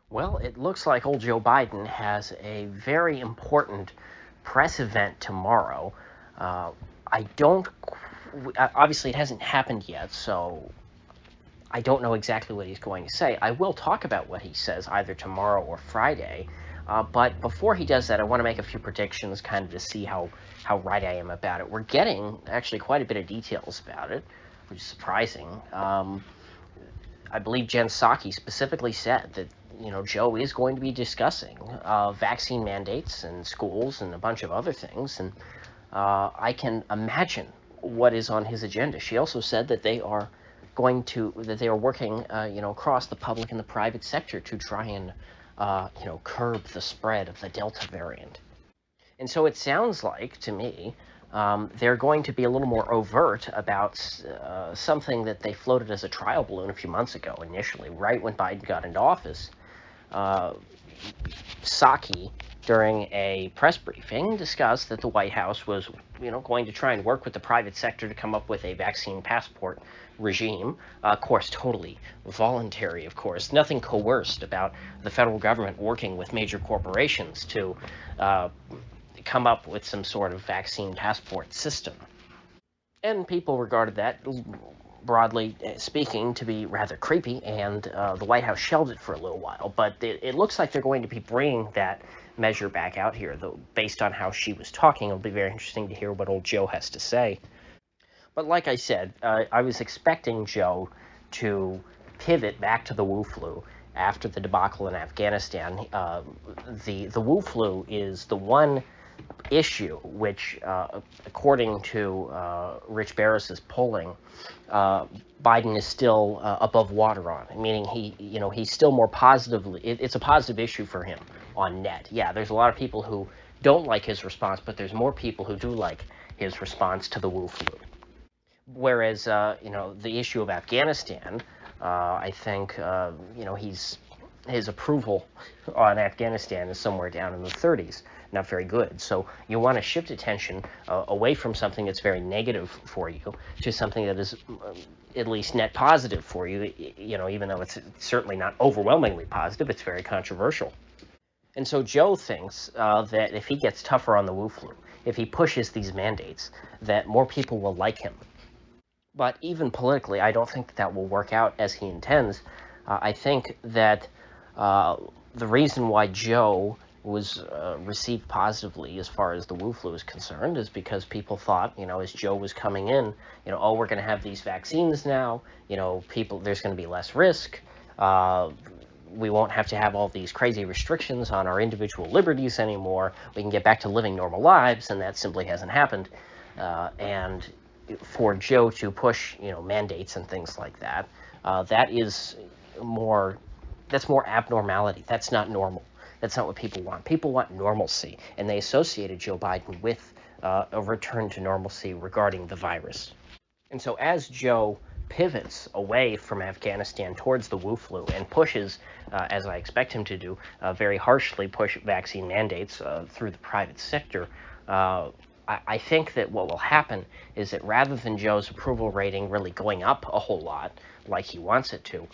Well, it looks like old Joe Biden has a very important press event tomorrow. Uh, I don't, obviously, it hasn't happened yet, so I don't know exactly what he's going to say. I will talk about what he says either tomorrow or Friday. But before he does that, I want to make a few predictions kind of to see how right I am about it. We're getting actually quite a bit of details about it, which is surprising. I believe Jen Psaki specifically said that Joe is going to be discussing vaccine mandates in schools and a bunch of other things, and I can imagine what is on his agenda. She also said that they are working across the public and the private sector to try and curb the spread of the Delta variant. And so it sounds like, to me, they're going to be a little more overt about something that they floated as a trial balloon a few months ago, initially, right when Biden got into office. Psaki, during a press briefing, discussed that the White House was, going to try and work with the private sector to come up with a vaccine passport regime. Of course, totally voluntary, of course. Nothing coerced about the federal government working with major corporations to come up with some sort of vaccine passport system. And people regarded that, broadly speaking, to be rather creepy, and the White House shelved it for a little while. But it looks like they're going to be bringing that measure back out here, though, based on how she was talking. It'll be very interesting to hear what old Joe has to say. But like I said, I was expecting Joe to pivot back to the Wu flu after the debacle in Afghanistan. The Wu flu is the one issue which, according to Rich Barris's polling, Biden is still above water on, meaning he's still more positively. It's a positive issue for him on net. Yeah, there's a lot of people who don't like his response, but there's more people who do like his response to the Wu flu. Whereas, the issue of Afghanistan, I think, his approval on Afghanistan is somewhere down in the 30s. Not very good. So you want to shift attention away from something that's very negative for you to something that is at least net positive for you, even though it's certainly not overwhelmingly positive, it's very controversial. And so Joe thinks that if he gets tougher on the Wu flu, if he pushes these mandates, that more people will like him. But even politically, I don't think that will work out as he intends. I think that the reason why Joe was received positively as far as the Wu flu is concerned is because people thought, as Joe was coming in, oh, we're going to have these vaccines now, there's going to be less risk. We won't have to have all these crazy restrictions on our individual liberties anymore. We can get back to living normal lives, and that simply hasn't happened. And for Joe to push, mandates and things like that, that's more abnormality. That's not normal. That's not what people want. People want normalcy, and they associated Joe Biden with a return to normalcy regarding the virus. And so as Joe pivots away from Afghanistan towards the Wu flu and pushes, as I expect him to do, very harshly push vaccine mandates through the private sector, I think that what will happen is that rather than Joe's approval rating really going up a whole lot, like he wants it to,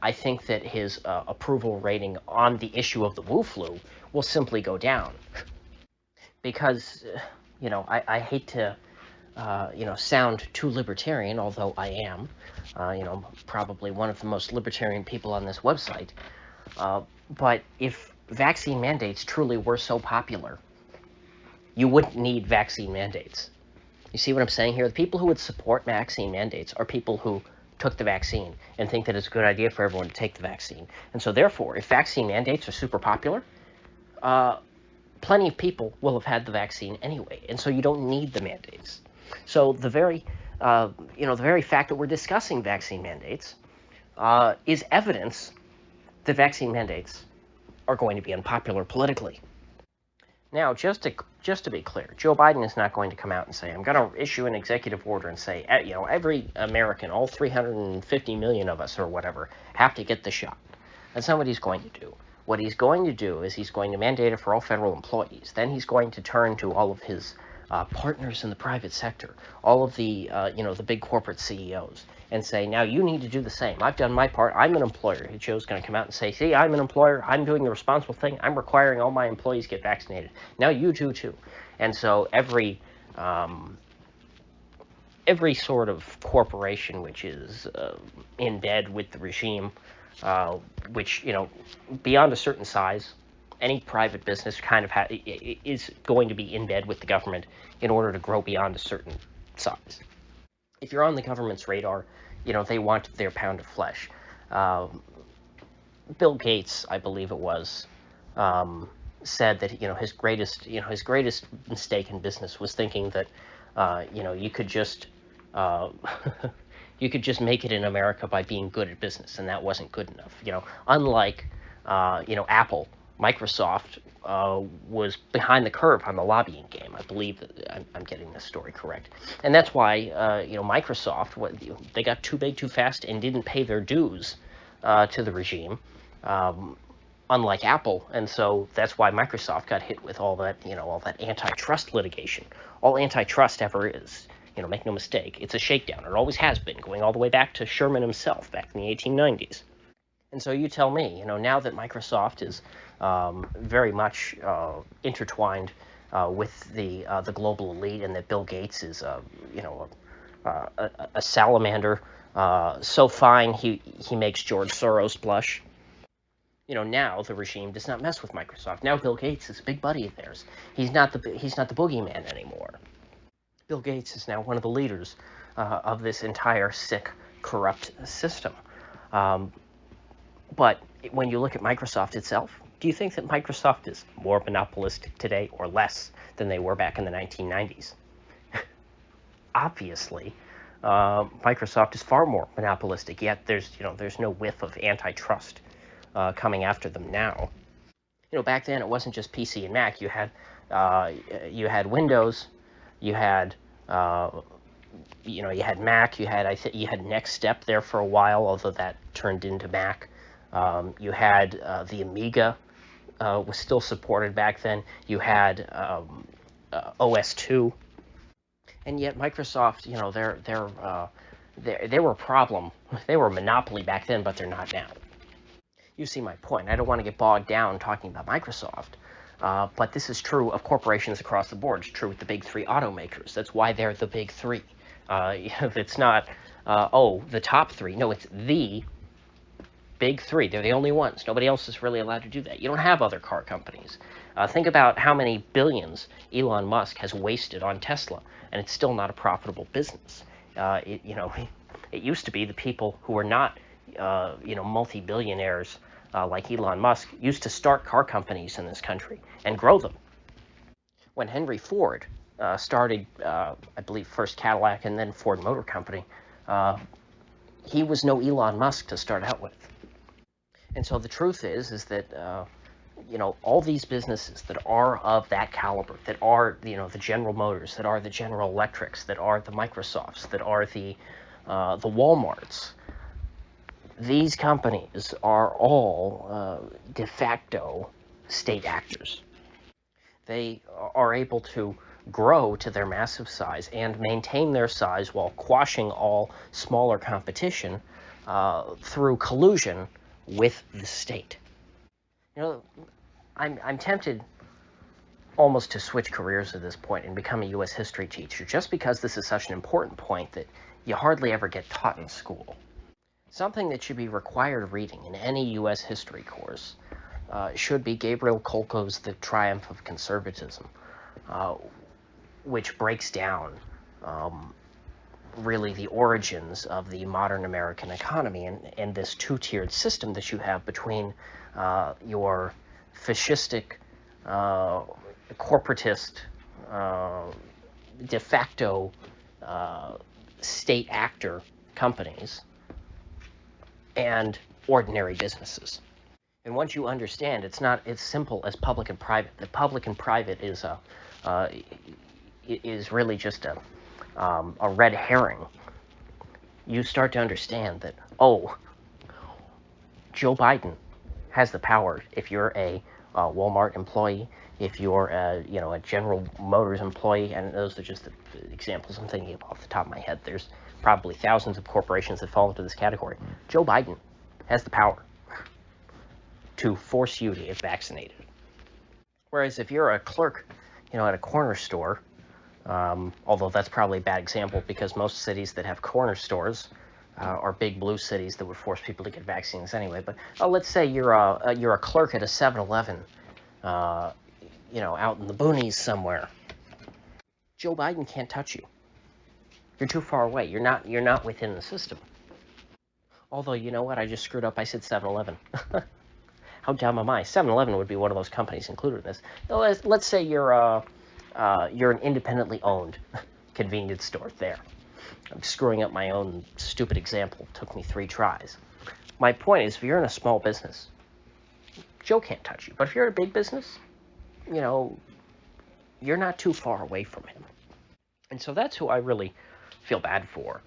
I think that his approval rating on the issue of the Wu flu will simply go down. Because, I hate to, sound too libertarian, although I am, probably one of the most libertarian people on this website. But if vaccine mandates truly were so popular, you wouldn't need vaccine mandates. You see what I'm saying here? The people who would support vaccine mandates are people who took the vaccine and think that it's a good idea for everyone to take the vaccine. And so therefore, if vaccine mandates are super popular, plenty of people will have had the vaccine anyway. And so you don't need the mandates. So the very fact that we're discussing vaccine mandates is evidence that vaccine mandates are going to be unpopular politically. Now, just to be clear, Joe Biden is not going to come out and say, I'm going to issue an executive order and say, every American, all 350 million of us or whatever, have to get the shot. That's not what he's going to do. What he's going to do is he's going to mandate it for all federal employees. Then he's going to turn to all of his partners in the private sector, all of the, the big corporate CEOs, and say, now you need to do the same. I've done my part. I'm an employer. Joe's going to come out and say, see, I'm an employer. I'm doing the responsible thing. I'm requiring all my employees get vaccinated. Now you do too. And so every sort of corporation which is in bed with the regime, which, beyond a certain size, any private business kind of is going to be in bed with the government in order to grow beyond a certain size. If you're on the government's radar, they want their pound of flesh. Bill Gates, I believe it was, said that his greatest mistake in business was thinking that you could just you could just make it in America by being good at business, and that wasn't good enough. Unlike Apple, Microsoft was behind the curve on the lobbying game. I believe that I'm getting this story correct, and that's why Microsoft, they got too big too fast and didn't pay their dues to the regime, unlike Apple, and so that's why Microsoft got hit with all that antitrust litigation. All antitrust ever is, make no mistake, it's a shakedown. It always has been, going all the way back to Sherman himself back in the 1890s. And so you tell me, now that Microsoft is very much intertwined with the global elite, and that Bill Gates is, a salamander so fine he makes George Soros blush. Now the regime does not mess with Microsoft. Now Bill Gates is a big buddy of theirs. He's not the boogeyman anymore. Bill Gates is now one of the leaders of this entire sick, corrupt system. But when you look at Microsoft itself, do you think that Microsoft is more monopolistic today or less than they were back in the 1990s? Obviously, Microsoft is far more monopolistic, yet there's no whiff of antitrust coming after them now. Back then it wasn't just PC and Mac. You had Windows, you had you had Mac, you had Next Step there for a while, although that turned into Mac. You had the Amiga was still supported back then. You had OS2, and yet Microsoft, they were a problem. They were a monopoly back then, but they're not now. You see my point. I don't want to get bogged down talking about Microsoft, but this is true of corporations across the board. It's true with the big three automakers. That's why they're the big three. It's not, the top three. No, it's the big three. They're the only ones. Nobody else is really allowed to do that. You don't have other car companies. Think about how many billions Elon Musk has wasted on Tesla, and it's still not a profitable business. It used to be the people who were not, multi-billionaires like Elon Musk used to start car companies in this country and grow them. When Henry Ford started, I believe, first Cadillac and then Ford Motor Company, he was no Elon Musk to start out with. And so the truth is that, all these businesses that are of that caliber, that are, the General Motors, that are the General Electrics, that are the Microsofts, that are the Walmarts, these companies are all de facto state actors. They are able to grow to their massive size and maintain their size while quashing all smaller competition through collusion with the state. I'm tempted almost to switch careers at this point and become a U.S. history teacher, just because this is such an important point that you hardly ever get taught in school. Something that should be required reading in any U.S. history course should be Gabriel Kolko's The Triumph of Conservatism, which breaks down really the origins of the modern American economy and this two-tiered system that you have between your fascistic, corporatist, de facto state actor companies and ordinary businesses. And once you understand, it's not as simple as public and private. The public and private is really just a red herring. You start to understand that, Joe Biden has the power. If you're a Walmart employee, if you're a General Motors employee, and those are just the examples I'm thinking of off the top of my head. There's probably thousands of corporations that fall into this category. Joe Biden has the power to force you to get vaccinated. Whereas if you're a clerk, at a corner store, although that's probably a bad example because most cities that have corner stores are big blue cities that would force people to get vaccines anyway. But let's say you're a clerk at a 7-Eleven, out in the boonies somewhere. Joe Biden can't touch you. You're too far away. You're not within the system. Although, you know what? I just screwed up. I said 7-Eleven. How dumb am I? 7-Eleven would be one of those companies included in this. Let's say you're an independently owned convenience store. There. I'm screwing up my own stupid example. It took me 3 tries. My point is, if you're in a small business, Joe can't touch you. But if you're in a big business, you're not too far away from him. And so that's who I really feel bad for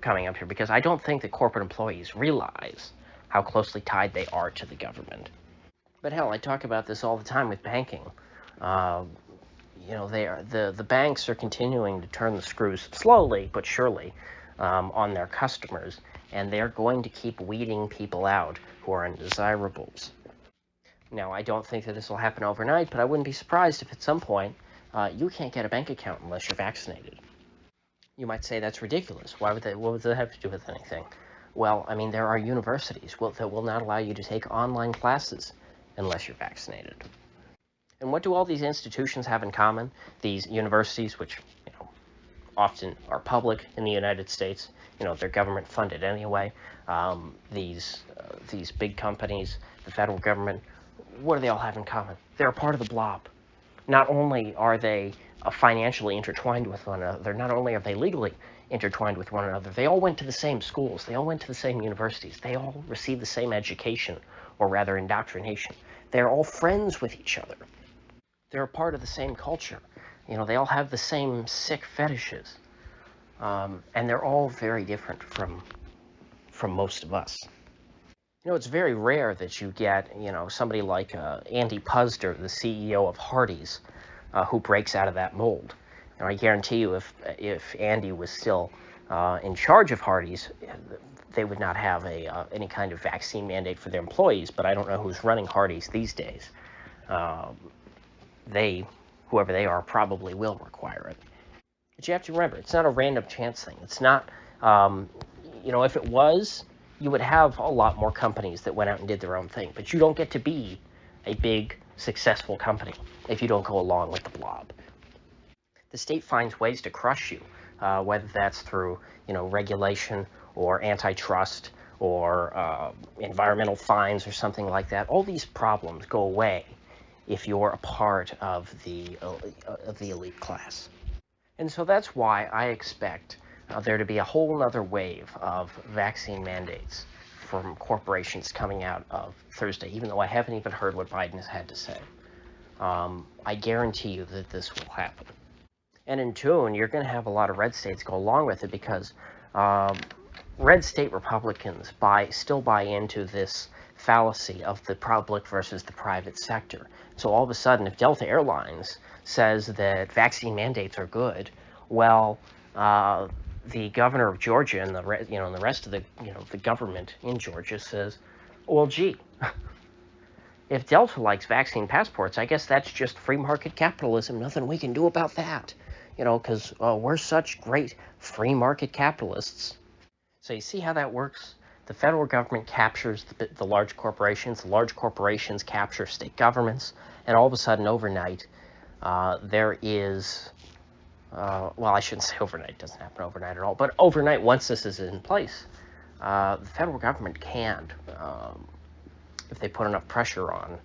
coming up here, because I don't think that corporate employees realize how closely tied they are to the government. But hell, I talk about this all the time with banking. The banks are continuing to turn the screws slowly but surely on their customers, and they're going to keep weeding people out who are undesirables. Now, I don't think that this will happen overnight, but I wouldn't be surprised if at some point you can't get a bank account unless you're vaccinated. You might say that's ridiculous. What would that have to do with anything? Well, I mean, there are universities that will not allow you to take online classes unless you're vaccinated. And what do all these institutions have in common? These universities, which often are public in the United States, they're government funded anyway. These big companies, the federal government, what do they all have in common? They're a part of the blob. Not only are they financially intertwined with one another, not only are they legally intertwined with one another, they all went to the same schools, they all went to the same universities, they all received the same education, or rather indoctrination. They're all friends with each other. They're a part of the same culture. They all have the same sick fetishes. And they're all very different from most of us. It's very rare that you get, somebody like Andy Puzder, the CEO of Hardee's, who breaks out of that mold. I guarantee you if Andy was still in charge of Hardee's, they would not have any kind of vaccine mandate for their employees, but I don't know who's running Hardee's these days. Whoever they are, probably will require it. But you have to remember, it's not a random chance thing. It's not, if it was, you would have a lot more companies that went out and did their own thing. But you don't get to be a big, successful company if you don't go along with the blob. The state finds ways to crush you, whether that's through, regulation or antitrust or environmental fines or something like that. All these problems go away if you're a part of the elite class. And so that's why I expect there to be a whole other wave of vaccine mandates from corporations coming out of Thursday, even though I haven't even heard what Biden has had to say. I guarantee you that this will happen. And in tune, you're going to have a lot of red states go along with it because red state Republicans still buy into this fallacy of the public versus the private sector. So all of a sudden, if Delta Airlines says that vaccine mandates are good, well, the governor of Georgia and the rest of the government in Georgia says, well, gee, if Delta likes vaccine passports, I guess that's just free market capitalism. Nothing we can do about that, because we're such great free market capitalists. So you see how that works? The federal government captures the large corporations capture state governments, and all of a sudden, overnight, there is, well, I shouldn't say overnight, it doesn't happen overnight at all, but overnight, once this is in place, the federal government can, if they put enough pressure on,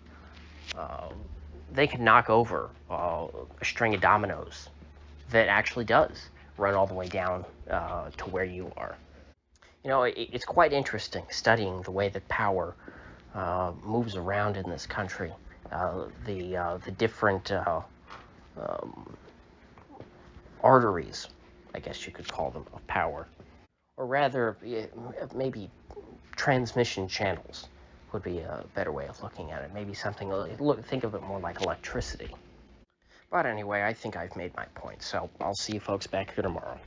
they can knock over a string of dominoes that actually does run all the way down to where you are. It's quite interesting studying the way that power moves around in this country, the different arteries, I guess you could call them, of power. Or rather, maybe transmission channels would be a better way of looking at it. Maybe something, think of it more like electricity. But anyway, I think I've made my point, so I'll see you folks back here tomorrow.